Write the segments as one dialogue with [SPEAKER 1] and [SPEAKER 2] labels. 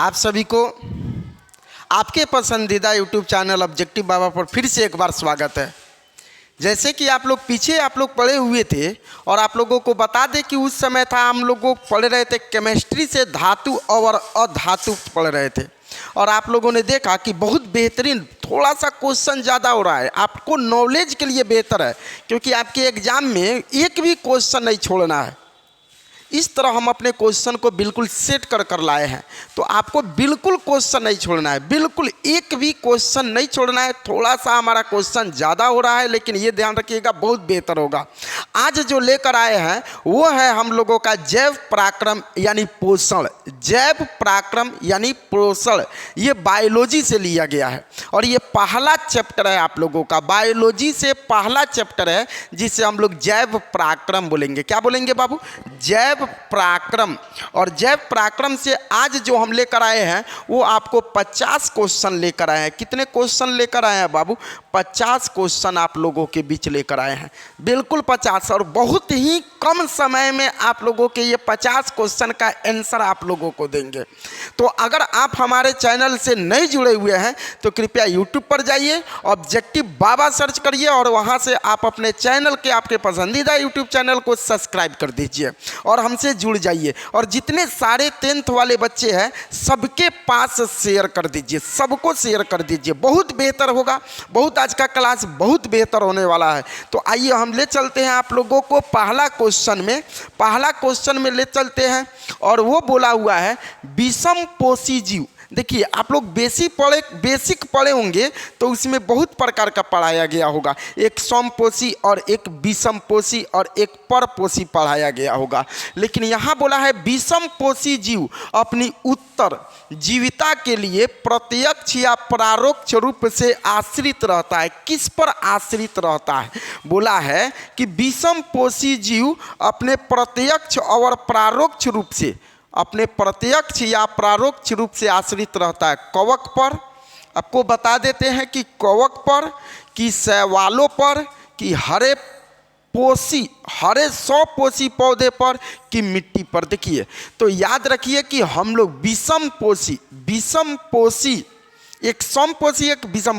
[SPEAKER 1] आप सभी को आपके पसंदीदा YouTube चैनल ऑब्जेक्टिव बाबा पर फिर से एक बार स्वागत है। जैसे कि आप लोग पीछे पढ़े हुए थे और आप लोगों को बता दें कि उस समय था हम लोगों पढ़ रहे थे केमिस्ट्री से धातु और अधातु पढ़ रहे थे और आप लोगों ने देखा कि बहुत बेहतरीन थोड़ा सा क्वेश्चन ज़्यादा हो रहा है। आपको नॉलेज के लिए बेहतर है क्योंकि आपके एग्ज़ाम में एक भी क्वेश्चन नहीं छोड़ना है। इस तरह हम अपने क्वेश्चन को बिल्कुल सेट कर लाए हैं, तो आपको बिल्कुल क्वेश्चन नहीं छोड़ना है, बिल्कुल एक भी क्वेश्चन नहीं छोड़ना है। थोड़ा सा हमारा क्वेश्चन ज़्यादा हो रहा है लेकिन ये ध्यान रखिएगा बहुत बेहतर होगा। आज जो लेकर आए हैं वो है हम लोगों का जैव पराक्रम यानी पोषण। जैव पराक्रम यानी पोषण ये बायोलॉजी से लिया गया है और ये पहला चैप्टर है आप लोगों का, बायोलॉजी से पहला चैप्टर है जिसे हम लोग जैव पराक्रम बोलेंगे। क्या बोलेंगे बाबू? जैव पराक्रम। और जैव पराक्रम से आज जो हम लेकर आए हैं वो आपको 50 क्वेश्चन लेकर आए हैं। कितने क्वेश्चन लेकर आए हैं बाबू? 50 क्वेश्चन आप लोगों के बीच लेकर आए हैं, बिल्कुल 50। और बहुत ही कम समय में आप लोगों के ये 50 क्वेश्चन का आंसर आप लोगों को देंगे। तो अगर आप हमारे चैनल से नहीं जुड़े हुए हैं तो कृपया यूट्यूब पर जाइए, ऑब्जेक्टिव बाबा सर्च करिए और वहाँ से आप अपने चैनल के आपके पसंदीदा यूट्यूब चैनल को सब्सक्राइब कर दीजिए और हमसे जुड़ जाइए। और जितने सारे 10th वाले बच्चे हैं सबके पास शेयर कर दीजिए, सबको शेयर कर दीजिए, बहुत बेहतर होगा। बहुत आज का क्लास बहुत बेहतर होने वाला है। तो आइए हम ले चलते हैं आप लोगों को पहला क्वेश्चन में ले चलते हैं और वो बोला हुआ है विषम पोषी जीव। देखिए आप लोग बेसिक पढ़े होंगे तो उसमें बहुत प्रकार का पढ़ाया गया होगा। एक समपोषी और एक विषम पोषी और एक परपोषी पढ़ाया गया होगा, लेकिन यहाँ बोला है विषम पोषी जीव अपनी उत्तर जीविता के लिए प्रत्यक्ष या परोक्ष रूप से आश्रित रहता है। किस पर आश्रित रहता है? बोला है कि विषम पोषी जीव अपने प्रत्यक्ष और परोक्ष रूप से अपने प्रत्यक्ष या परोक्ष रूप से आश्रित रहता है। कवक पर, आपको बता देते हैं कि कवक पर, कि शैवालों पर, कि हरे सौ पोषी पौधे पर, कि मिट्टी पर। देखिए तो याद रखिए कि हम लोग विषम पोषी एक समपोषी एक विषम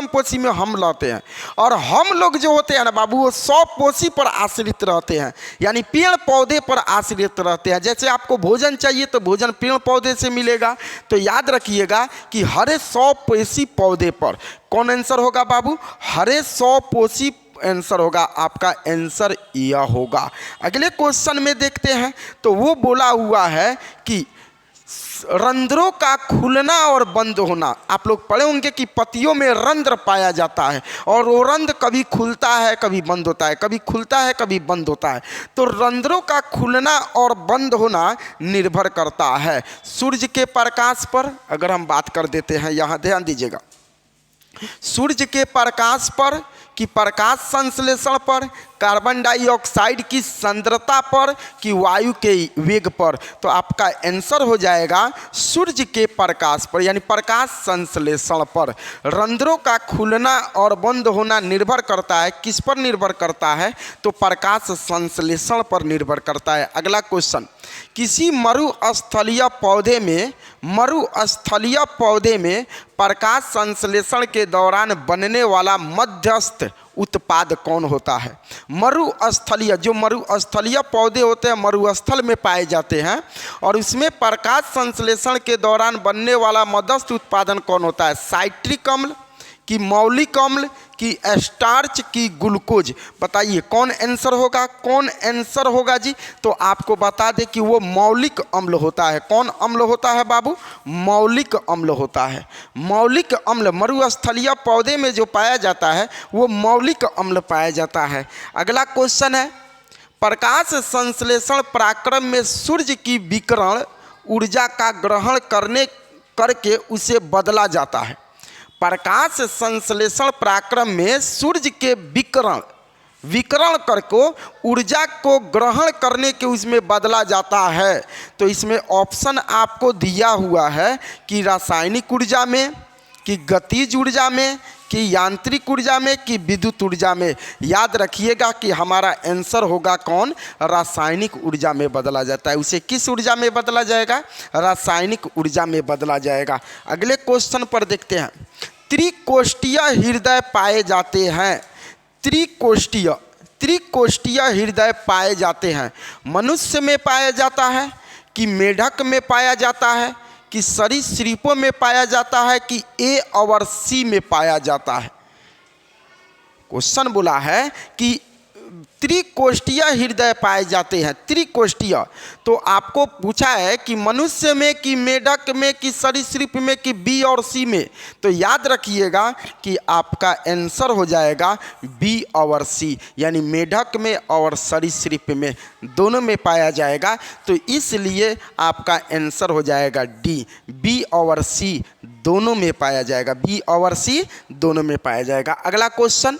[SPEAKER 1] पोषी में हम रहते हैं और हम लोग जो होते हैं ना बाबू वो 100 पोषी पर आश्रित रहते हैं, यानी पेड़ पौधे पर आश्रित रहते हैं। जैसे आपको भोजन चाहिए तो भोजन पेड़ पौधे से मिलेगा। तो याद रखिएगा कि हरे 100 पोषी पौधे पर कौन आंसर होगा बाबू? हरे 100 पोषी आंसर होगा। आपका आंसर यह होगा। अगले क्वेश्चन में देखते हैं तो वो बोला हुआ है कि रंध्रों का खुलना और बंद होना। आप लोग पढ़े होंगे कि पत्तियों में रंध्र पाया जाता है और वो रंध्र कभी खुलता है कभी बंद होता है, कभी खुलता है कभी बंद होता है। तो रंध्रों का खुलना और बंद होना निर्भर करता है सूर्य के प्रकाश पर। अगर हम बात कर देते हैं, यहाँ ध्यान दीजिएगा, सूर्य के प्रकाश पर, कि प्रकाश संश्लेषण पर, कार्बन डाइऑक्साइड की सांद्रता पर, कि वायु के वेग पर। तो आपका आंसर हो जाएगा सूर्य के प्रकाश पर यानी प्रकाश संश्लेषण पर। रंध्रों का खुलना और बंद होना निर्भर करता है, किस पर निर्भर करता है? तो प्रकाश संश्लेषण पर निर्भर करता है। अगला क्वेश्चन, किसी मरुस्थलीय पौधे में प्रकाश संश्लेषण के दौरान बनने वाला मध्यस्थ उत्पाद कौन होता है? जो मरुस्थलीय पौधे होते हैं मरुस्थल में पाए जाते हैं और इसमें प्रकाश संश्लेषण के दौरान बनने वाला मध्यस्थ उत्पादन कौन होता है? साइट्रिक अम्ल, कि मौलिक अम्ल, कि स्टार्च, की ग्लूकोज। बताइए कौन आंसर होगा जी? तो आपको बता दें कि वो मौलिक अम्ल होता है। कौन अम्ल होता है बाबू? मौलिक अम्ल होता है। मौलिक अम्ल मरुस्थलीय पौधे में जो पाया जाता है वो मौलिक अम्ल पाया जाता है। अगला क्वेश्चन है, प्रकाश संश्लेषण पराक्रम में सूर्य की विकिरण ऊर्जा का ग्रहण करके उसे बदला जाता है। प्रकाश संश्लेषण पराक्रम में सूर्य के विकिरण करके ऊर्जा को ग्रहण करने के उसमें बदला जाता है। तो इसमें ऑप्शन आपको दिया हुआ है कि रासायनिक ऊर्जा में, कि गतिज ऊर्जा में, कि यांत्रिक ऊर्जा में कि विद्युत ऊर्जा में। याद रखिएगा कि हमारा आंसर होगा कौन, रासायनिक ऊर्जा में बदला जाता है। उसे किस ऊर्जा में बदला जाएगा, रासायनिक ऊर्जा में बदला जाएगा। अगले क्वेश्चन पर देखते हैं। त्रिकोष्ठीय हृदय पाए जाते हैं, त्रिकोष्ठीय हृदय पाए जाते हैं। मनुष्य में पाया जाता है कि मेढक में पाया जाता है कि सरीसृपों में पाया जाता है कि ए और सी में पाया जाता है। क्वेश्चन बोला है कि त्रिकोष्ठीय हृदय पाए जाते हैं, त्रिकोष्ठीय। तो आपको पूछा है कि मनुष्य में कि मेढक में कि सरीसृप में कि बी और सी में। तो याद रखिएगा कि आपका आंसर हो जाएगा बी और सी, यानी मेढक में और सरीसृप में दोनों में पाया जाएगा। तो इसलिए आपका आंसर हो जाएगा डी, बी और सी दोनों में पाया जाएगा, बी और सी दोनों में पाया जाएगा। अगला क्वेश्चन,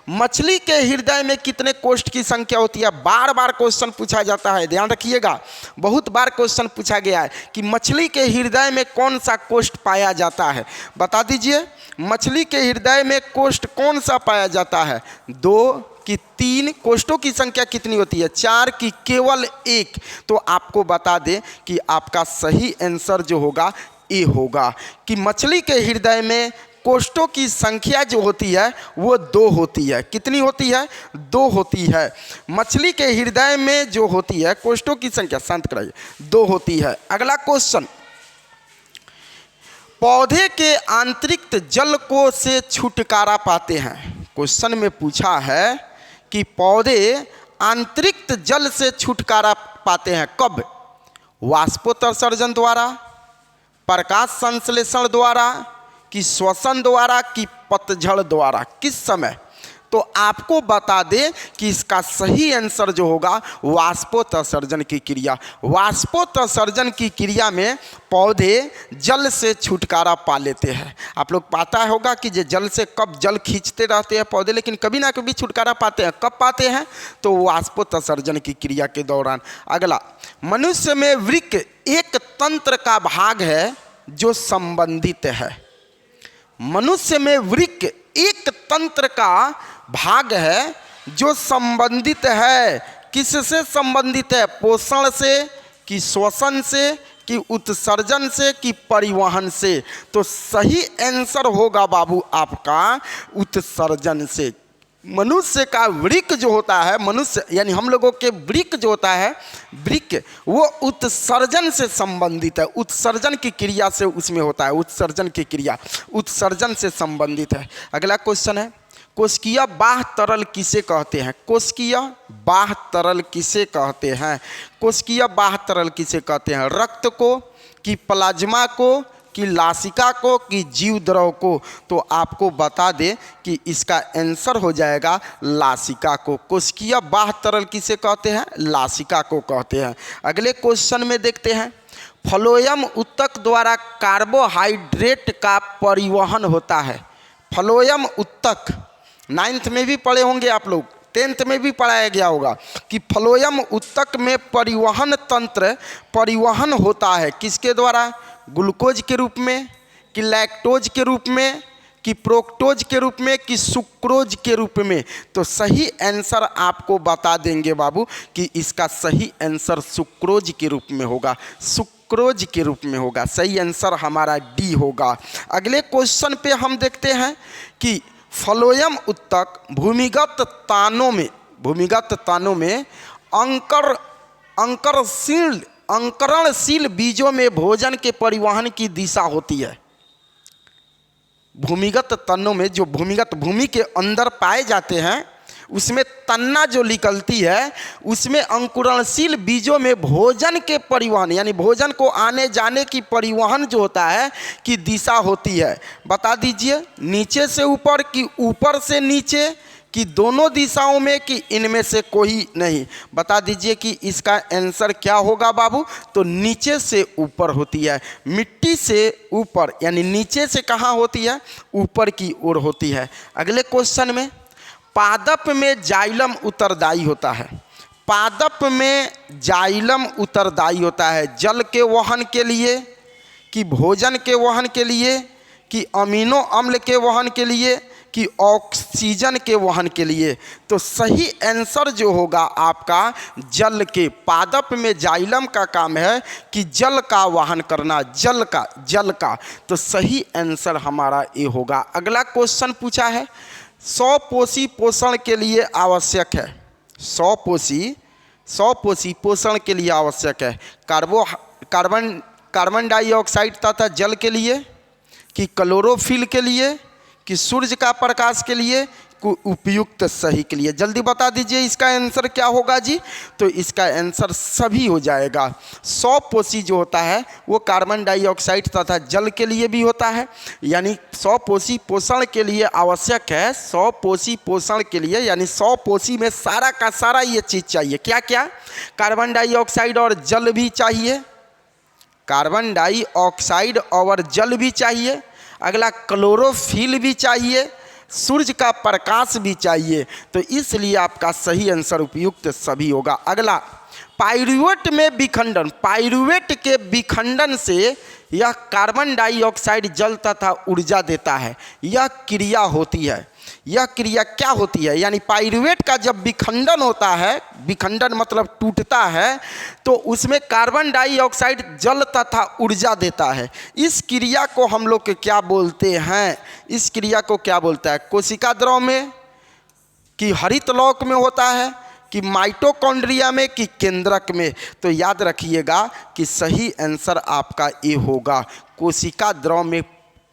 [SPEAKER 1] मछली के हृदय में कितने कोष्ठ की संख्या होती है। बार बार क्वेश्चन पूछा जाता है, ध्यान रखिएगा, बहुत बार क्वेश्चन पूछा गया है कि मछली के हृदय में कौन सा कोष्ठ पाया जाता है। बता दीजिए, मछली के हृदय में कोष्ठ कौन सा पाया जाता है, 2 कि 3, कोष्ठों की संख्या कितनी होती है, 4 की केवल 1। तो आपको बता दें कि आपका सही आंसर जो होगा ए होगा, कि मछली के हृदय में कोष्ठों की संख्या जो होती है वो 2 होती है। कितनी होती है, 2 होती है। मछली के हृदय में जो होती है कोष्ठों की संख्या, शांत कराइए, 2 होती है। अगला क्वेश्चन, पौधे के आंतरिक जल को से छुटकारा पाते हैं। क्वेश्चन में पूछा है कि पौधे आंतरिक जल से छुटकारा पाते हैं कब, वाष्पोत्सर्जन द्वारा, प्रकाश संश्लेषण द्वारा कि श्वसन द्वारा कि पतझड़ द्वारा, किस समय। तो आपको बता दें कि इसका सही आंसर जो होगा वाष्पोत्सर्जन की क्रिया। वाष्पोत्सर्जन की क्रिया में पौधे जल से छुटकारा पा लेते हैं। आप लोग पता होगा कि ये जल से कब जल खींचते रहते हैं पौधे, लेकिन कभी ना कभी छुटकारा पाते हैं। कब पाते हैं, तो वाष्पोत्सर्जन की क्रिया के दौरान। अगला, मनुष्य में वृक्क एक तंत्र का भाग है जो संबंधित है। मनुष्य में वृक्क एक तंत्र का भाग है जो संबंधित है। किससे संबंधित है, पोषण से कि श्वसन से कि उत्सर्जन से कि परिवहन से। तो सही आंसर होगा बाबू आपका उत्सर्जन से। मनुष्य का वृक्क जो होता है, मनुष्य यानी हम लोगों के वृक्क जो होता है, वृक्क वो उत्सर्जन से संबंधित है। उत्सर्जन की क्रिया से उसमें होता है, उत्सर्जन की क्रिया उत्सर्जन से संबंधित है। अगला क्वेश्चन है, कोशिकीय बाह्य तरल किसे कहते हैं। कोशिकीय बाह्य तरल किसे कहते हैं, कोशिकीय बाह्य तरल किसे कहते हैं, रक्त को कि प्लाज्मा को कि लासिका को कि जीव द्रव को। तो आपको बता दें कि इसका आंसर हो जाएगा लासिका को। कोशिकीय बाह्य तरल किसे कहते हैं, लासिका को कहते हैं। अगले क्वेश्चन में देखते हैं, फ्लोएम उत्तक द्वारा कार्बोहाइड्रेट का परिवहन होता है। फ्लोएम उत्तक 9th में भी पढ़े होंगे आप लोग, 10th में भी पढ़ाया गया होगा कि फ्लोएम उत्तक में परिवहन तंत्र परिवहन होता है किसके द्वारा, ग्लूकोज के रूप में कि लैक्टोज के रूप में कि प्रोक्टोज के रूप में कि सुक्रोज के रूप में। तो सही आंसर आपको बता देंगे बाबू कि इसका सही आंसर सुक्रोज के रूप में होगा, सुक्रोज के रूप में होगा। सही आंसर हमारा डी होगा। अगले क्वेश्चन पे हम देखते हैं कि फ्लोएम उत्तक भूमिगत तानों में अंकरणशील बीजों में भोजन के परिवहन की दिशा होती है। भूमिगत तन्नों में जो भूमि के अंदर पाए जाते हैं उसमें तन्ना जो निकलती है उसमें अंकुरणशील बीजों में भोजन के परिवहन यानी भोजन को आने जाने की परिवहन जो होता है कि दिशा होती है। बता दीजिए, नीचे से ऊपर कि ऊपर से नीचे कि दोनों दिशाओं में कि इनमें से कोई नहीं। बता दीजिए कि इसका आंसर क्या होगा बाबू, तो नीचे से ऊपर होती है। मिट्टी से ऊपर यानी नीचे से कहाँ होती है, ऊपर की ओर होती है। अगले क्वेश्चन में, पादप में जाइलम उत्तरदायी होता है। पादप में जाइलम उत्तरदायी होता है जल के वहन के लिए कि भोजन के वहन के लिए कि अमीनो अम्ल के वहन के लिए कि ऑक्सीजन के वहन के लिए। तो सही आंसर जो होगा आपका जल के, पादप में जाइलम का काम है कि जल का वहन करना, जल का। तो सही आंसर हमारा ये होगा। अगला क्वेश्चन पूछा है, 100 पोषी पोषण के लिए आवश्यक है। 100 पोषी पोषण के लिए आवश्यक है। कार्बन डाइऑक्साइड तथा जल के लिए, कि क्लोरोफिल के लिए, कि सूर्य का प्रकाश के लिए, उपयुक्त सही के लिए। जल्दी बता दीजिए इसका आंसर क्या होगा जी। तो इसका आंसर सभी हो जाएगा। 100 पोषी जो होता है वो कार्बन डाइऑक्साइड तथा जल के लिए भी होता है, यानी 100 पोषी पोषण के लिए आवश्यक है। 100 पोषी पोषण के लिए यानी 100 पोषी में सारा का सारा ये चीज़ चाहिए। क्या क्या? कार्बन डाइऑक्साइड और जल भी चाहिए, कार्बन डाइऑक्साइड और जल भी चाहिए। अगला क्लोरोफिल भी चाहिए, सूर्य का प्रकाश भी चाहिए। तो इसलिए आपका सही आंसर उपयुक्त सभी होगा। अगला, पाइरूवेट में विखंडन। पाइरूवेट के विखंडन से यह कार्बन डाइऑक्साइड जल तथा ऊर्जा देता है। यह क्रिया होती है। यह क्रिया क्या होती है? यानी पाइरूवेट का जब विखंडन होता है, विखंडन मतलब टूटता है, तो उसमें कार्बन डाइऑक्साइड जल तथा ऊर्जा देता है। इस क्रिया को हम लोग क्या बोलते हैं? इस क्रिया को क्या बोलता है? कोशिका द्रव में, कि हरित लौक में होता है, कि माइटोकॉन्ड्रिया में, कि केंद्रक में। तो याद रखिएगा कि सही आंसर आपका ए होगा। कोशिका द्रव में,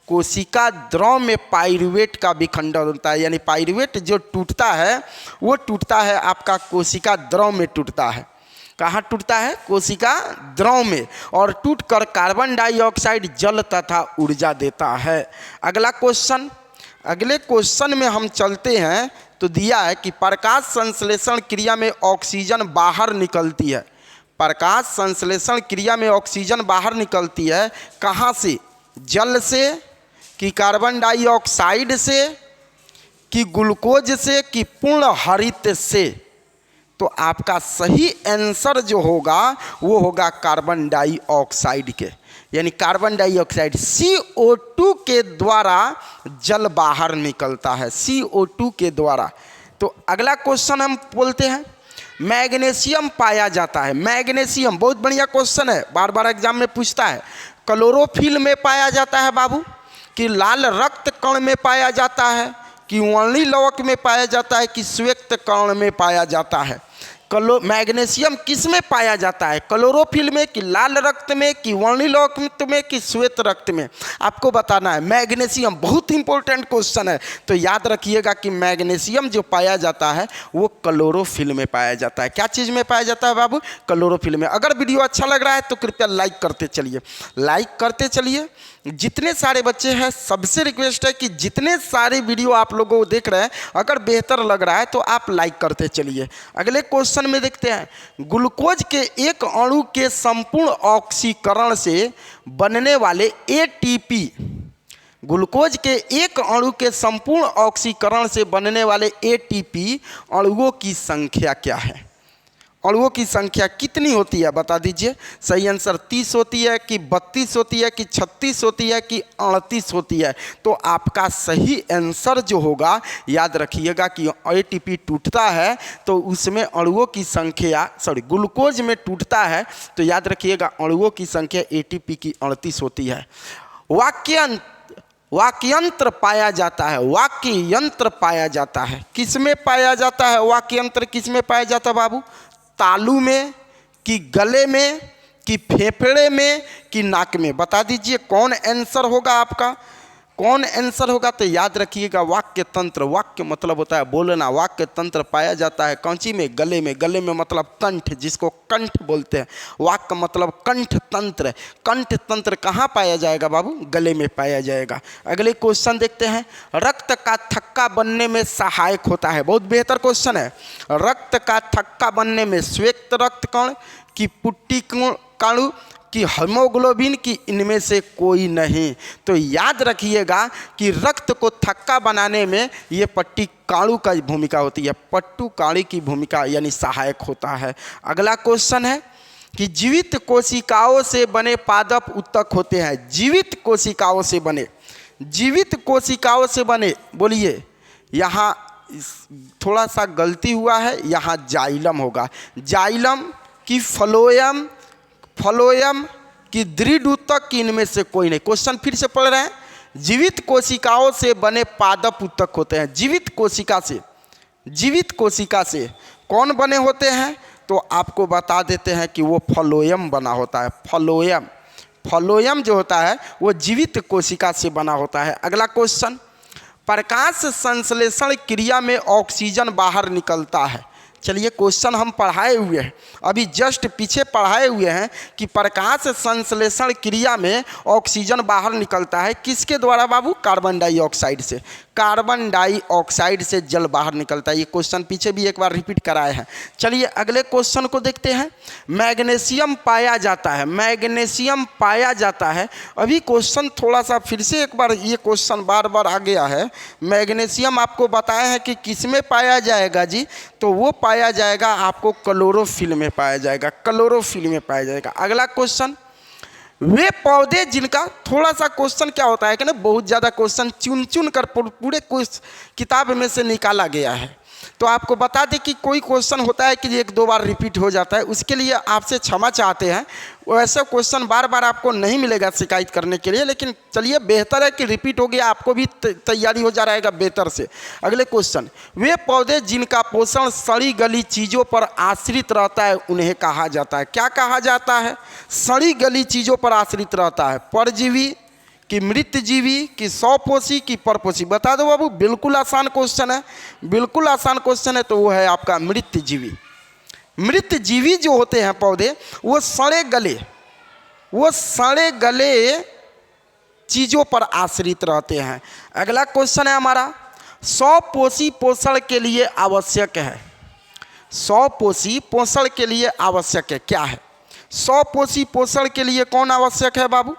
[SPEAKER 1] कोशिका द्रव में पाइरूवेट का विखंडन होता है। यानी पाइरूवेट जो टूटता है वो टूटता है आपका कोशिका द्रव में टूटता है। कहाँ टूटता है? कोशिका द्रव में, और टूटकर कार्बन डाइऑक्साइड जल तथा ऊर्जा देता है। अगला क्वेश्चन, अगले क्वेश्चन में हम चलते हैं। तो दिया है कि प्रकाश संश्लेषण क्रिया में ऑक्सीजन बाहर निकलती है। प्रकाश संश्लेषण क्रिया में ऑक्सीजन बाहर निकलती है कहाँ से? जल से, कि कार्बन डाइऑक्साइड से, कि ग्लूकोज से, कि पूर्ण हरित से। तो आपका सही आंसर जो होगा वो होगा कार्बन डाइऑक्साइड के, यानी कार्बन डाइऑक्साइड CO2 के द्वारा जल बाहर निकलता है, CO2 के द्वारा। तो अगला क्वेश्चन हम बोलते हैं, मैग्नीशियम पाया जाता है। मैग्नीशियम बहुत बढ़िया क्वेश्चन है, बार बार एग्जाम में पूछता है। क्लोरोफिल में पाया जाता है बाबू, कि लाल रक्त कण में पाया जाता है, कि वर्णी लवक में पाया जाता है, कि श्वेत कण में पाया जाता है। मैग्नीशियम किस में पाया जाता है? क्लोरोफिल में, कि लाल रक्त में, कि वर्णी लवक में, कि श्वेत रक्त में? आपको बताना है। मैग्नीशियम बहुत इंपॉर्टेंट क्वेश्चन है। तो याद रखिएगा कि मैग्नीशियम जो पाया जाता है वो क्लोरोफिल में पाया जाता है। क्या चीज़ में पाया जाता है बाबू? क्लोरोफिल में। अगर वीडियो अच्छा लग रहा है तो कृपया लाइक करते चलिए, लाइक करते चलिए। जितने सारे बच्चे हैं सबसे रिक्वेस्ट है कि जितने सारे वीडियो आप लोगों को देख रहे हैं, अगर बेहतर लग रहा है तो आप लाइक करते चलिए। अगले क्वेश्चन में देखते हैं, ग्लूकोज के एक अणु के संपूर्ण ऑक्सीकरण से बनने वाले ATP, ग्लूकोज के एक अणु के संपूर्ण ऑक्सीकरण से बनने वाले ATP अणुओं की संख्या क्या है? अणुओं की संख्या कितनी होती है बता दीजिए। सही आंसर 30 होती है, कि 32 होती है, कि 36 होती है, कि 38 होती है? तो आपका सही आंसर जो होगा, याद रखिएगा कि ATP टूटता है तो उसमें अणुओं की संख्या, ग्लूकोज में टूटता है तो याद रखिएगा अणुओं की संख्या ATP की 38 होती है। वाक्यंत्र पाया जाता है, वाक्य यंत्र पाया जाता है। किस में पाया जाता है वाक्यंत्र? किस में पाया जाता है बाबू? तालू में, कि गले में, कि फेफड़े में, कि नाक में? बता दीजिए कौन आंसर होगा आपका, कौन आंसर होगा? तो याद रखिएगा वाक्य तंत्र। वाक्य मतलब होता है बोलना, वाक्य तंत्र पाया जाता है कौन सी में? गले में। गले में मतलब कंठ, जिसको कंठ बोलते हैं। वाक्य मतलब कंठ तंत्र। कंठ तंत्र कहाँ पाया जाएगा बाबू? गले में पाया जाएगा। अगले क्वेश्चन देखते हैं, रक्त का थक्का बनने में सहायक होता है। बहुत बेहतर क्वेश्चन है। रक्त का थक्का बनने में श्वेत रक्त कण, कि पुट्टी कणु, कि हीमोग्लोबिन, की इनमें से कोई नहीं? तो याद रखिएगा कि रक्त को थक्का बनाने में ये पट्टी काणु का भूमिका होती है, पट्टू काणी की भूमिका यानी सहायक होता है। अगला क्वेश्चन है कि जीवित कोशिकाओं से बने पादप उत्तक होते हैं। जीवित कोशिकाओं से बने, जीवित कोशिकाओं से बने, बोलिए, यहाँ थोड़ा सा गलती हुआ है, यहाँ जाइलम होगा। जाइलम की फ्लोएम, फ्लोएम की दृढ़ ऊतक की इनमें से कोई नहीं। क्वेश्चन फिर से पढ़ रहे हैं। जीवित कोशिकाओं से बने पादप ऊतक होते हैं। जीवित कोशिका से, जीवित कोशिका से कौन बने होते हैं? तो आपको बता देते हैं कि वो फ्लोएम बना होता है। फ्लोएम, फ्लोएम जो होता है वो जीवित कोशिका से बना होता है। अगला क्वेश्चन, प्रकाश संश्लेषण क्रिया में ऑक्सीजन बाहर निकलता है। चलिए क्वेश्चन हम पढ़ाए हुए हैं, अभी जस्ट पीछे पढ़ाए हुए हैं कि प्रकाश संश्लेषण क्रिया में ऑक्सीजन बाहर निकलता है। किसके द्वारा बाबू? कार्बन डाइऑक्साइड से। कार्बन डाइऑक्साइड से जल बाहर निकलता है। ये क्वेश्चन पीछे भी एक बार रिपीट कराए हैं। चलिए अगले क्वेश्चन को देखते हैं। मैग्नीशियम पाया जाता है, मैग्नीशियम पाया जाता है। अभी क्वेश्चन थोड़ा सा फिर से एक बार, ये क्वेश्चन बार बार आ गया है। मैग्नीशियम आपको बताया है कि किस में पाया जाएगा जी? तो वो पाया जाएगा आपको क्लोरोफिल में पाया जाएगा, क्लोरोफिल में पाया जाएगा। अगला क्वेश्चन, वे पौधे जिनका, थोड़ा सा क्वेश्चन क्या होता है कि ना बहुत ज़्यादा क्वेश्चन चुन चुन कर पूरे किताब में से निकाला गया है। तो आपको बता दें कि कोई क्वेश्चन होता है कि एक दो बार रिपीट हो जाता है, उसके लिए आपसे क्षमा चाहते हैं। वैसे क्वेश्चन बार बार आपको नहीं मिलेगा शिकायत करने के लिए, लेकिन चलिए बेहतर है कि रिपीट हो गया, आपको भी तैयारी हो जा रहेगा बेहतर से। अगले क्वेश्चन, वे पौधे जिनका पोषण सड़ी गली चीज़ों पर आश्रित रहता है उन्हें कहा जाता है। क्या कहा जाता है? सड़ी गली चीज़ों पर आश्रित रहता है। परजीवी कि मृतजीवी कि सौपोषी कि परपोषी? बता दो बाबू, बिल्कुल आसान क्वेश्चन है, बिल्कुल आसान क्वेश्चन है। तो वो है आपका मृतजीवी। मृतजीवी जो होते हैं पौधे, वो सड़े गले, वो सड़े गले चीज़ों पर आश्रित रहते हैं। अगला क्वेश्चन है हमारा, सौपोषी पोषण के लिए आवश्यक है। सौपोषी पोषण के लिए आवश्यक है, क्या है? सौपोषी पोषण के लिए कौन आवश्यक है बाबू?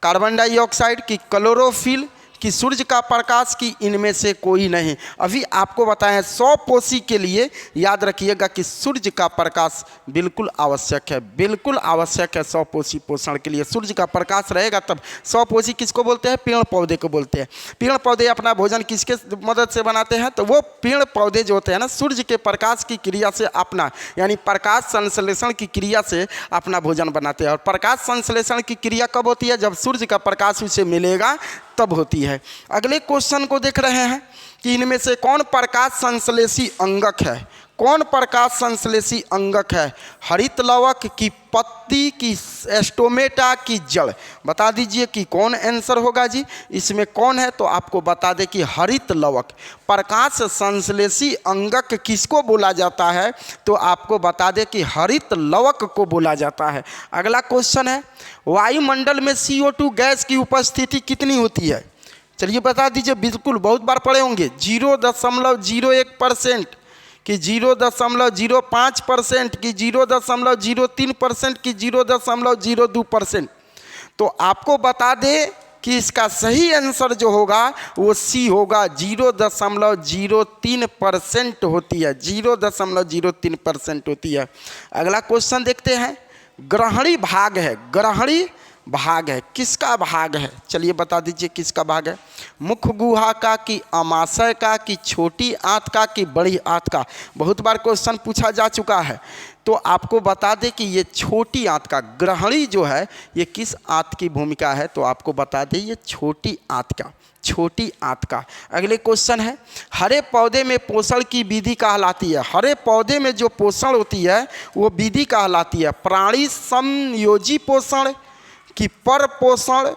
[SPEAKER 1] कार्बन डाइऑक्साइड की क्लोरोफिल कि सूर्य का प्रकाश की इनमें से कोई नहीं। अभी आपको बताएं सौपोषी के लिए याद रखिएगा कि सूर्य का प्रकाश बिल्कुल आवश्यक है, बिल्कुल आवश्यक है। सौपोषी पोषण के लिए सूर्य का प्रकाश रहेगा तब। सौपोषी किसको बोलते हैं? पेड़ पौधे को बोलते हैं। पेड़ पौधे अपना भोजन किसके मदद से बनाते हैं? तो वो पेड़ पौधे जो होते हैं ना, सूर्य के प्रकाश की क्रिया से अपना, यानी प्रकाश संश्लेषण की क्रिया से अपना भोजन बनाते हैं। और प्रकाश संश्लेषण की क्रिया कब होती है? जब सूर्य का प्रकाश उसे मिलेगा तब होती है। अगले क्वेश्चन को देख रहे हैं कि इनमें से कौन प्रकाश संश्लेषी अंगक है? कौन प्रकाश संश्लेषी अंगक है? हरित लवक की पत्ती की स्टोमेटा की जड़? बता दीजिए कि कौन आंसर होगा जी इसमें कौन है? तो आपको बता दें कि हरित लवक प्रकाश संश्लेषी अंगक किसको बोला जाता है? तो आपको बता दें कि हरित लवक को बोला जाता है। अगला क्वेश्चन है, वायुमंडल में CO2 गैस की उपस्थिति कितनी होती है? चलिए बता दीजिए, बिल्कुल बहुत बार पढ़े होंगे। 0.01% कि 0.05% कि 0.03% कि 0.02%। तो आपको बता दें कि इसका सही आंसर जो होगा वो सी होगा, 0.03% होती है, 0.03% होती है। अगला क्वेश्चन देखते हैं, ग्रहणी भाग है, ग्रहणी भाग है, किसका भाग है? चलिए बता दीजिए किसका भाग है? मुख गुहा का कि अमाशय का कि छोटी आंत का कि बड़ी आंत का? बहुत बार क्वेश्चन पूछा जा चुका है। तो आपको बता दें कि ये छोटी आंत का, ग्रहणी जो है ये किस आंत की भूमिका है? तो आपको बता दें ये छोटी आंत का, छोटी आंत का। अगले क्वेश्चन है, हरे पौधे में पोषण की विधि कहलाती है। हरे पौधे में जो पोषण होती है वो विधि कहलाती है प्राणी समयोजी पोषण कि पर पोषण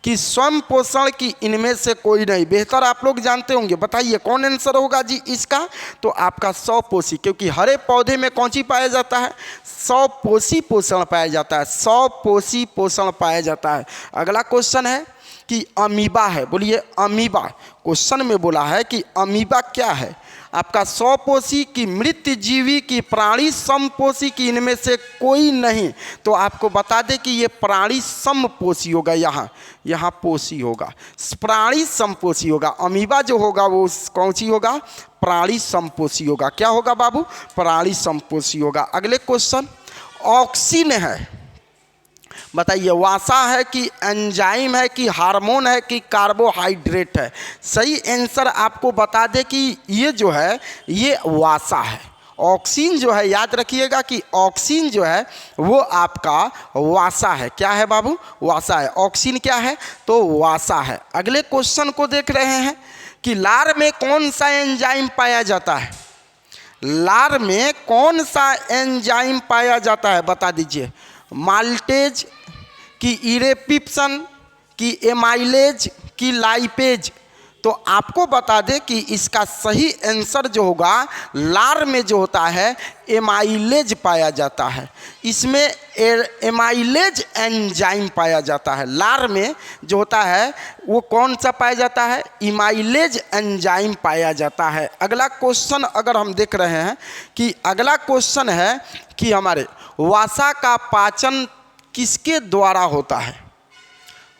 [SPEAKER 1] कि स्वयं पोषण की इनमें से कोई नहीं? बेहतर आप लोग जानते होंगे, बताइए कौन आंसर होगा जी इसका? तो आपका सौपोषी, क्योंकि हरे पौधे में कौन सी पाया जाता है? सौपोषी पोषण पाया जाता है, सौपोषी पोषण पाया जाता है। अगला क्वेश्चन है कि अमीबा है, बोलिए अमीबा। क्वेश्चन में बोला है कि अमीबा क्या है? आपका सौपोषी की मृतजीवी की प्राणी समपोषी की इनमें से कोई नहीं? तो आपको बता दें कि ये प्राणी समपोषी होगा, यहाँ पोषी होगा, प्राणी समपोषी होगा। अमीबा जो होगा वो कौन सी होगा? प्राणी समपोषी होगा। क्या होगा बाबू? प्राणी समपोषी होगा। अगले क्वेश्चन, ऑक्सिन है, बताइए, वासा है कि एंजाइम है कि हार्मोन है कि कार्बोहाइड्रेट है? सही आंसर आपको बता दे कि ये जो है ये वासा है। ऑक्सीजन जो है, याद रखिएगा कि ऑक्सीजन जो है वो आपका वासा है। क्या है बाबू? वासा है। ऑक्सीजन क्या है? तो वासा है। अगले क्वेश्चन को देख रहे हैं कि लार में कौन सा एंजाइम पाया जाता है? लार में कौन सा एंजाइम पाया जाता है बता दीजिए। माल्टेज कि इरेपिप्सन कि एमाइलेज कि लाइपेज? तो आपको बता दें कि इसका सही आंसर जो होगा, लार में जो होता है एमाइलेज पाया जाता है। इसमें एमाइलेज एंजाइम पाया जाता है। लार में जो होता है वो कौन सा पाया जाता है? इमाइलेज एंजाइम पाया जाता है। अगला क्वेश्चन अगर हम देख रहे हैं कि अगला क्वेश्चन है कि हमारे वासा का पाचन किसके द्वारा होता है?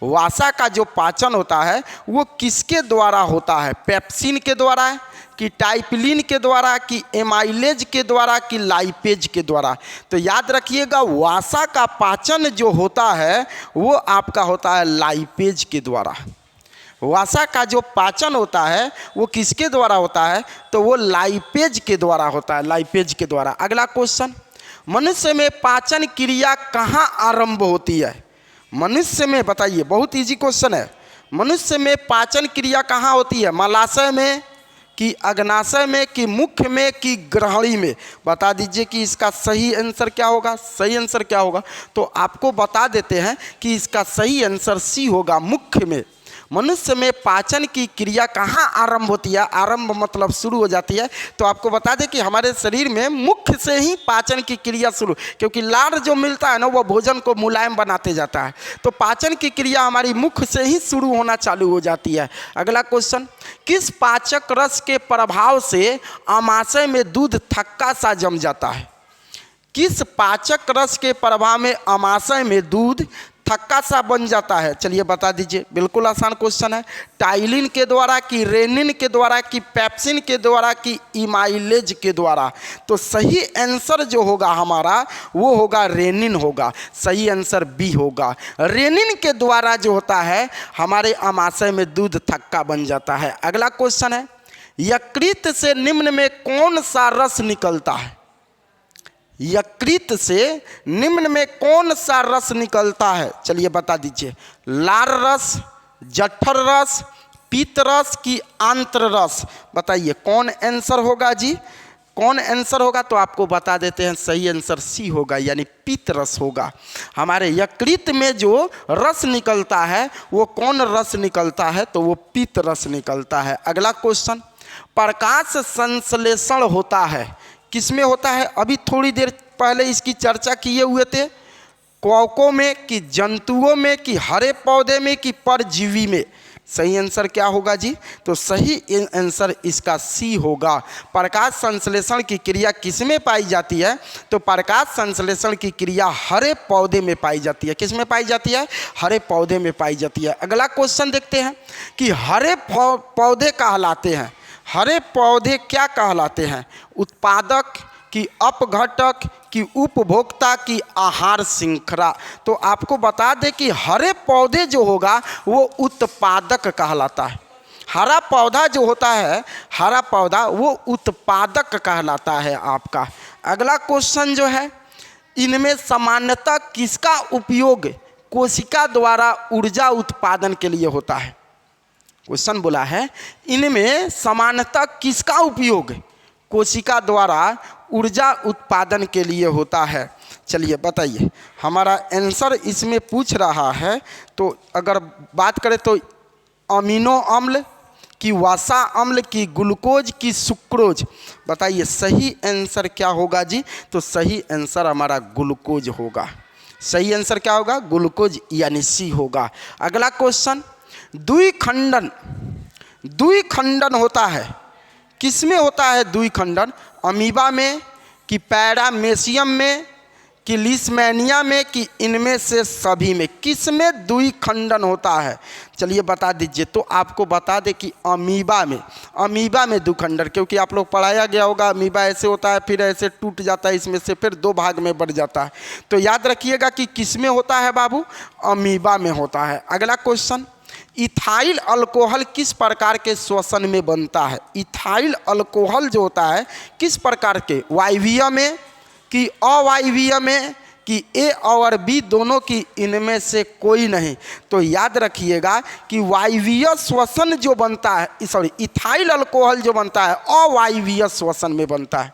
[SPEAKER 1] वासा का जो पाचन होता है वो किसके द्वारा होता है? पेप्सिन के द्वारा कि टाइपलिन के द्वारा कि एमाइलेज के द्वारा कि लाइपेज के द्वारा? तो याद रखिएगा, वासा का पाचन जो होता है वो आपका होता है लाइपेज के द्वारा। वासा का जो पाचन होता है वो किसके द्वारा होता है? तो वो लाइपेज के द्वारा होता है, लाइपेज के द्वारा। अगला क्वेश्चन, मनुष्य में पाचन क्रिया कहाँ आरंभ होती है? मनुष्य में, बताइए, बहुत इजी क्वेश्चन है। मनुष्य में पाचन क्रिया कहाँ होती है? मलाशय में कि अग्नाशय में कि मुख में कि ग्रहणी में? बता दीजिए कि इसका सही आंसर क्या होगा? सही आंसर क्या होगा? तो आपको बता देते हैं कि इसका सही आंसर सी होगा, मुख्य में। मनुष्य में पाचन की क्रिया कहाँ आरंभ होती है? आरंभ मतलब शुरू हो जाती है। तो आपको बता दें कि हमारे शरीर में मुख्य से ही पाचन की क्रिया शुरू, क्योंकि लार जो मिलता है ना वो भोजन को मुलायम बनाते जाता है। तो पाचन की क्रिया हमारी मुख से ही शुरू होना चालू हो जाती है। अगला क्वेश्चन, किस पाचक रस के प्रभाव से आमाशय में दूध थक्का सा जम जाता है? किस पाचक रस के प्रभाव में आमाशय में दूध थक्का सा बन जाता है? चलिए बता दीजिए। बिल्कुल आसान क्वेश्चन है। टाइलिन के द्वारा कि रेनिन के द्वारा कि पेप्सिन के द्वारा कि इमाइलेज के द्वारा? तो सही आंसर जो होगा हमारा वो होगा रेनिन होगा। सही आंसर बी होगा। रेनिन के द्वारा जो होता है हमारे आमाशय में दूध थक्का बन जाता है। अगला क्वेश्चन है, यकृत से निम्न में कौन सा रस निकलता है? यकृत से निम्न में कौन सा रस निकलता है? चलिए बता दीजिए। लार रस, जठर रस, पीत रस कि आंत्र रस? बताइए कौन आंसर होगा जी? कौन आंसर होगा? तो आपको बता देते हैं, सही आंसर सी होगा, यानी पीत रस होगा। हमारे यकृत में जो रस निकलता है वो कौन रस निकलता है? तो वो पीत रस निकलता है। अगला क्वेश्चन, प्रकाश संश्लेषण होता है किसमें होता है? अभी थोड़ी देर पहले इसकी चर्चा किए हुए थे। कवकों में कि जंतुओं में कि हरे पौधे में कि परजीवी में? सही आंसर क्या होगा जी? तो सही आंसर इसका सी होगा। प्रकाश संश्लेषण की क्रिया किसमें पाई जाती है? तो प्रकाश संश्लेषण की क्रिया हरे पौधे में पाई जाती है। किसमें पाई जाती है? हरे पौधे में पाई जाती है। अगला क्वेश्चन देखते हैं कि हरे पौधे कहलाते हैं, हरे पौधे क्या कहलाते हैं? उत्पादक कि अपघटक कि उपभोक्ता की आहार श्रृंखला? तो आपको बता दें कि हरे पौधे जो होगा वो उत्पादक कहलाता है। हरा पौधा जो होता है, हरा पौधा वो उत्पादक कहलाता है आपका। अगला क्वेश्चन जो है, इनमें सामान्यतः किसका उपयोग कोशिका द्वारा ऊर्जा उत्पादन के लिए होता है? क्वेश्चन बोला है, इनमें सामान्यतः किसका उपयोग कोशिका द्वारा ऊर्जा उत्पादन के लिए होता है? चलिए बताइए। हमारा आंसर इसमें पूछ रहा है, तो अगर बात करें तो अमीनो अम्ल कि वसा अम्ल की ग्लूकोज की सुक्रोज? बताइए सही आंसर क्या होगा जी? तो सही आंसर हमारा ग्लूकोज होगा। सही आंसर क्या होगा? ग्लूकोज यानी सी होगा। अगला क्वेश्चन, द्विखंडन, द्विखंडन होता है किसमें होता है? द्विखंडन अमीबा में कि पैरामेशियम में कि लीशमैनिया में, कि इनमें से सभी में, किस में द्विखंडन होता है? चलिए बता दीजिए। तो आपको बता दें कि अमीबा में द्विखंडन, क्योंकि आप लोग पढ़ाया गया होगा अमीबा ऐसे होता है, फिर ऐसे टूट जाता है, इसमें से फिर 2 भाग में बढ़ जाता है। तो याद रखिएगा कि किस में होता है बाबू? अमीबा में होता है। अगला क्वेश्चन, इथाइल अल्कोहल किस प्रकार के श्वसन में बनता है? इथाइल अल्कोहल जो होता है किस प्रकार के, वायवीय में कि अवायवीय में, कि ए और बी दोनों की, इनमें से कोई नहीं? तो याद रखिएगा कि वायवीय श्वसन जो बनता है, इथाइल अल्कोहल जो बनता है अवायवीय श्वसन में बनता है।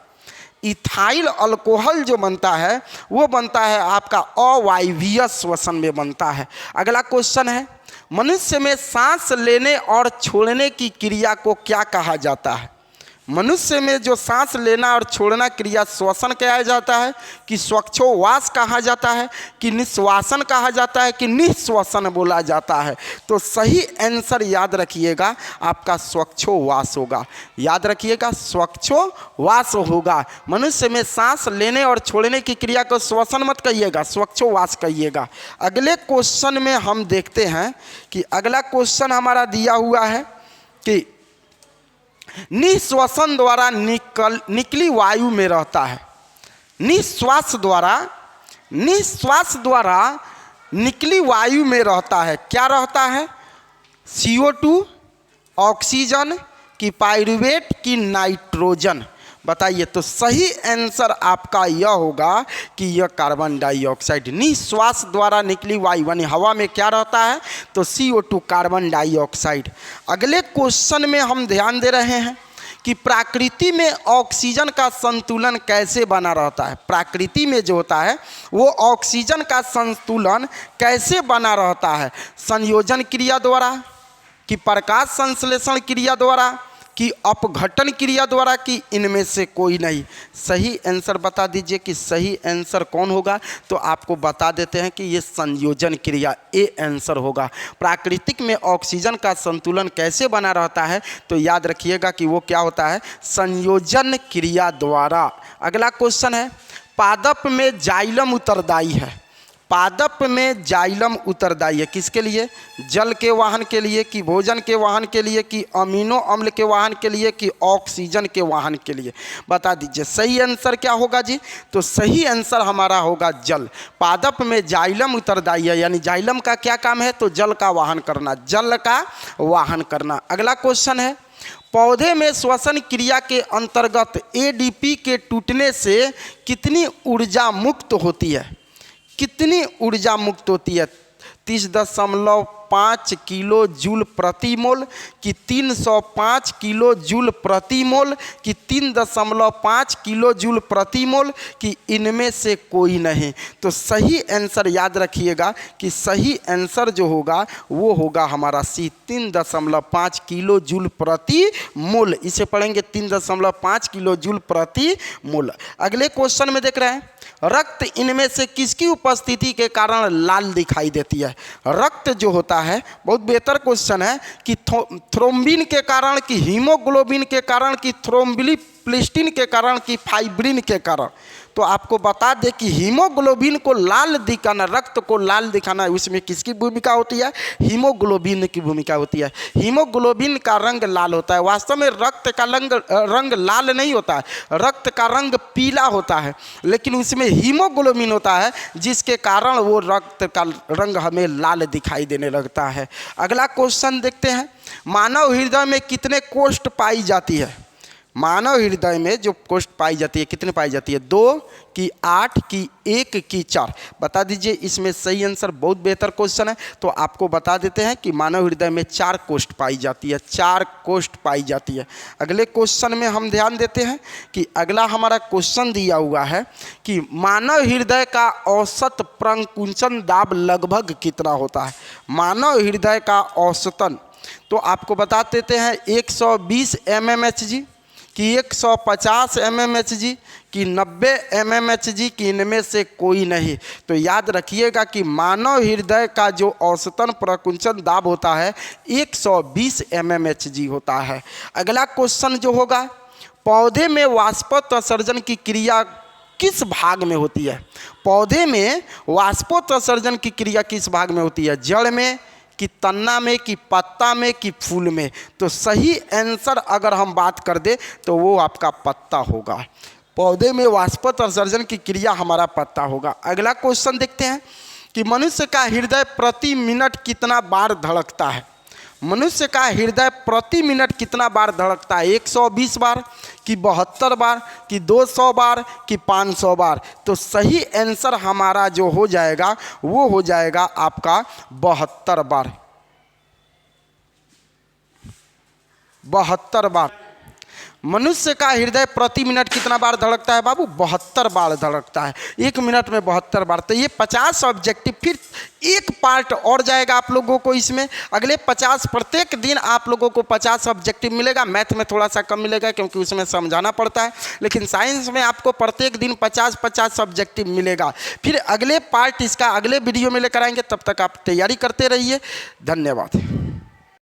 [SPEAKER 1] इथाइल अल्कोहल जो बनता है वो बनता है आपका अवायवीय श्वसन में बनता है। अगला क्वेश्चन है, मनुष्य में सांस लेने और छोड़ने की क्रिया को क्या कहा जाता है? मनुष्य में जो सांस लेना और छोड़ना क्रिया श्वसन कहा जाता है, कि श्वक्षोवास कहा जाता है, कि निश्वासन कहा जाता है, कि निश्वसन बोला जाता है? तो सही आंसर याद रखिएगा आपका श्वक्षोवास होगा। याद रखिएगा श्वक्षोवास होगा। मनुष्य में सांस लेने और छोड़ने की क्रिया को श्वसन मत कहिएगा, श्वक्षोवास कहिएगा। अगले क्वेश्चन में हम देखते हैं कि अगला क्वेश्चन हमारा दिया हुआ है कि निश्वासन द्वारा निकली वायु में रहता है। निश्वास द्वारा निकली वायु में रहता है, क्या रहता है? CO2, ऑक्सीजन, कि पाइरुवेट, कि नाइट्रोजन? बताइए। तो सही आंसर आपका यह होगा कि यह कार्बन डाइऑक्साइड। निश्वास द्वारा निकली वायु यानी हवा में क्या रहता है? तो CO2 कार्बन डाइऑक्साइड। अगले क्वेश्चन में हम ध्यान दे रहे हैं कि प्रकृति में ऑक्सीजन का संतुलन कैसे बना रहता है? प्रकृति में जो होता है वो ऑक्सीजन का संतुलन कैसे बना रहता है? संयोजन क्रिया द्वारा, कि प्रकाश संश्लेषण क्रिया द्वारा, कि अपघटन क्रिया द्वारा, कि इनमें से कोई नहीं? सही आंसर बता दीजिए कि सही आंसर कौन होगा? तो आपको बता देते हैं कि ये संयोजन क्रिया, ए आंसर होगा। प्राकृतिक में ऑक्सीजन का संतुलन कैसे बना रहता है? तो याद रखिएगा कि वो क्या होता है? संयोजन क्रिया द्वारा। अगला क्वेश्चन है, पादप में जाइलम उत्तरदायी है। पादप में जाइलम उत्तरदायी है किसके लिए? जल के वाहन के लिए, कि भोजन के वाहन के लिए, कि अमीनो अम्ल के वाहन के लिए, कि ऑक्सीजन के वाहन के लिए? बता दीजिए सही आंसर क्या होगा जी? तो सही आंसर हमारा होगा जल। पादप में जाइलम उत्तरदायी है, यानी जाइलम का क्या काम है? तो जल का वाहन करना, जल का वाहन करना। अगला क्वेश्चन है, पौधे में श्वसन क्रिया के अंतर्गत ADP के टूटने से कितनी ऊर्जा मुक्त होती है? कितनी ऊर्जा मुक्त होती है? 30.5 किलो जूल प्रति मोल, कि 305 किलो जूल प्रति मोल, कि 3.5 किलो जूल प्रति मोल, कि इनमें से कोई नहीं? तो सही आंसर याद रखिएगा कि सही आंसर जो होगा वो होगा हमारा सी, 3.5 किलो जूल प्रति मोल। इसे पढ़ेंगे 3.5 किलो जूल प्रति मोल। अगले क्वेश्चन में देख रहे हैं, रक्त इनमें से किसकी उपस्थिति के कारण लाल दिखाई देती है? रक्त जो होता है, बहुत बेहतर क्वेश्चन है, कि थ्रोम्बिन के कारण, कि हीमोग्लोबिन के कारण, कि थ्रोम्बोप्लास्टिन के कारण, कि फाइब्रिन के कारण? तो आपको बता दें कि हीमोग्लोबिन को लाल दिखाना, रक्त को लाल दिखाना, उसमें किसकी भूमिका होती है? हीमोग्लोबिन की भूमिका होती है। हीमोग्लोबिन का रंग लाल होता है। वास्तव में रक्त का रंग लाल नहीं होता है, रक्त का रंग पीला होता है, लेकिन उसमें हीमोग्लोबिन होता है जिसके कारण वो रक्त का रंग हमें लाल दिखाई देने लगता है। अगला क्वेश्चन देखते हैं, मानव हृदय में कितने कोष्ठ पाई जाती है? मानव हृदय में जो कोष्ठ पाई जाती है कितने पाई जाती है? 2, कि 8, कि 1, कि 4? बता दीजिए इसमें सही आंसर। बहुत बेहतर क्वेश्चन है, तो आपको बता देते हैं कि मानव हृदय में 4 कोष्ठ पाई जाती है, 4 कोष्ठ पाई जाती है। अगले क्वेश्चन में हम ध्यान देते हैं कि अगला हमारा क्वेश्चन दिया हुआ है कि मानव हृदय का औसत प्रकुंचन दाब लगभग कितना होता है? मानव हृदय का औसतन तो आपको बता देते हैं 120 mmHg, कि 150 mmHg, कि 90 mmHg, कि इनमें से कोई नहीं? तो याद रखिएगा कि मानव हृदय का जो औसतन प्रकुंचन दाब होता है 120 mmHg होता है। अगला क्वेश्चन जो होगा, पौधे में वाष्पोत्सर्जन की क्रिया किस भाग में होती है? पौधे में वाष्पोत्सर्जन की क्रिया किस भाग में होती है? जड़ में, कि तना में, कि पत्ता में, कि फूल में? तो सही आंसर अगर हम बात कर दे तो वो आपका पत्ता होगा। पौधे में वाष्पोत्सर्जन की क्रिया हमारा पत्ता होगा। अगला क्वेश्चन देखते हैं कि मनुष्य का हृदय प्रति मिनट कितना बार धड़कता है? मनुष्य का हृदय प्रति मिनट कितना बार धड़कता है? 120 बार, कि 72 बार, कि 200 बार, कि 500 बार? तो सही आंसर हमारा जो हो जाएगा वो हो जाएगा आपका 72 बार। 72 बार। मनुष्य का हृदय प्रति मिनट कितना बार धड़कता है बाबू? 72 बार धड़कता है। 1 मिनट में 72 बार। तो ये 50 ऑब्जेक्टिव, फिर एक पार्ट और जाएगा आप लोगों को इसमें। अगले 50, प्रत्येक दिन आप लोगों को 50 ऑब्जेक्टिव मिलेगा। मैथ में थोड़ा सा कम मिलेगा क्योंकि उसमें समझाना पड़ता है, लेकिन साइंस में आपको प्रत्येक दिन 50-50 ऑब्जेक्टिव मिलेगा। फिर अगले पार्ट इसका अगले वीडियो में लेकर आएंगे, तब तक आप तैयारी करते रहिए। धन्यवाद।